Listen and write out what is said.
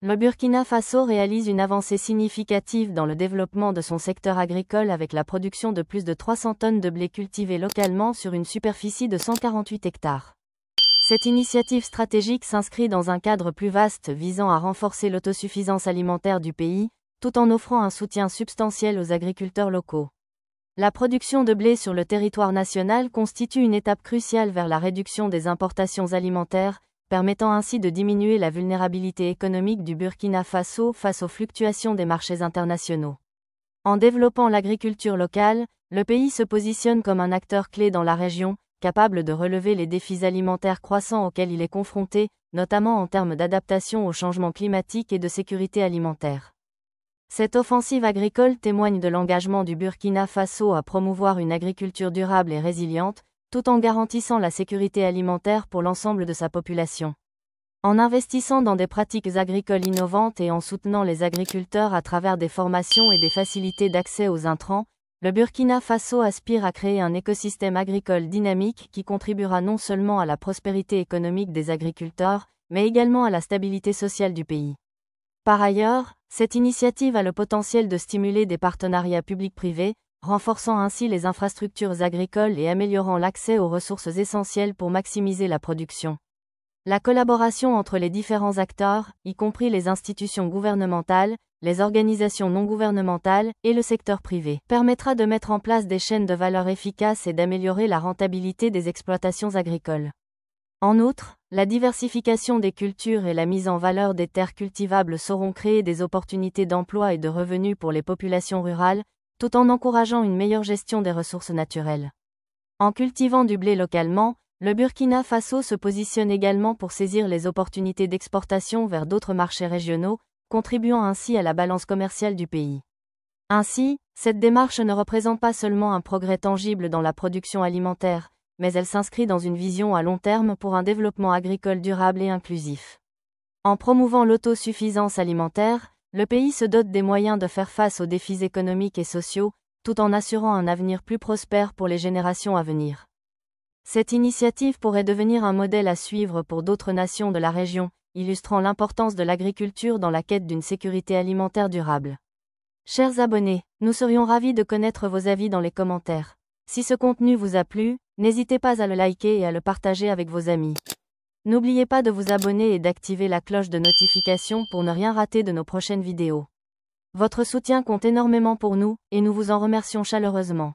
Le Burkina Faso réalise une avancée significative dans le développement de son secteur agricole avec la production de plus de 300 tonnes de blé cultivé localement sur une superficie de 148 hectares. Cette initiative stratégique s'inscrit dans un cadre plus vaste visant à renforcer l'autosuffisance alimentaire du pays, tout en offrant un soutien substantiel aux agriculteurs locaux. La production de blé sur le territoire national constitue une étape cruciale vers la réduction des importations alimentaires, permettant ainsi de diminuer la vulnérabilité économique du Burkina Faso face aux fluctuations des marchés internationaux. En développant l'agriculture locale, le pays se positionne comme un acteur clé dans la région, capable de relever les défis alimentaires croissants auxquels il est confronté, notamment en termes d'adaptation au changement climatique et de sécurité alimentaire. Cette offensive agricole témoigne de l'engagement du Burkina Faso à promouvoir une agriculture durable et résiliente, tout en garantissant la sécurité alimentaire pour l'ensemble de sa population. En investissant dans des pratiques agricoles innovantes et en soutenant les agriculteurs à travers des formations et des facilités d'accès aux intrants, le Burkina Faso aspire à créer un écosystème agricole dynamique qui contribuera non seulement à la prospérité économique des agriculteurs, mais également à la stabilité sociale du pays. Par ailleurs, cette initiative a le potentiel de stimuler des partenariats publics-privés, renforçant ainsi les infrastructures agricoles et améliorant l'accès aux ressources essentielles pour maximiser la production. La collaboration entre les différents acteurs, y compris les institutions gouvernementales, les organisations non gouvernementales et le secteur privé, permettra de mettre en place des chaînes de valeur efficaces et d'améliorer la rentabilité des exploitations agricoles. En outre, la diversification des cultures et la mise en valeur des terres cultivables sauront créer des opportunités d'emploi et de revenus pour les populations rurales, tout en encourageant une meilleure gestion des ressources naturelles. En cultivant du blé localement, le Burkina Faso se positionne également pour saisir les opportunités d'exportation vers d'autres marchés régionaux, contribuant ainsi à la balance commerciale du pays. Ainsi, cette démarche ne représente pas seulement un progrès tangible dans la production alimentaire, mais elle s'inscrit dans une vision à long terme pour un développement agricole durable et inclusif. En promouvant l'autosuffisance alimentaire, le pays se dote des moyens de faire face aux défis économiques et sociaux, tout en assurant un avenir plus prospère pour les générations à venir. Cette initiative pourrait devenir un modèle à suivre pour d'autres nations de la région, illustrant l'importance de l'agriculture dans la quête d'une sécurité alimentaire durable. Chers abonnés, nous serions ravis de connaître vos avis dans les commentaires. Si ce contenu vous a plu, n'hésitez pas à le liker et à le partager avec vos amis. N'oubliez pas de vous abonner et d'activer la cloche de notification pour ne rien rater de nos prochaines vidéos. Votre soutien compte énormément pour nous, et nous vous en remercions chaleureusement.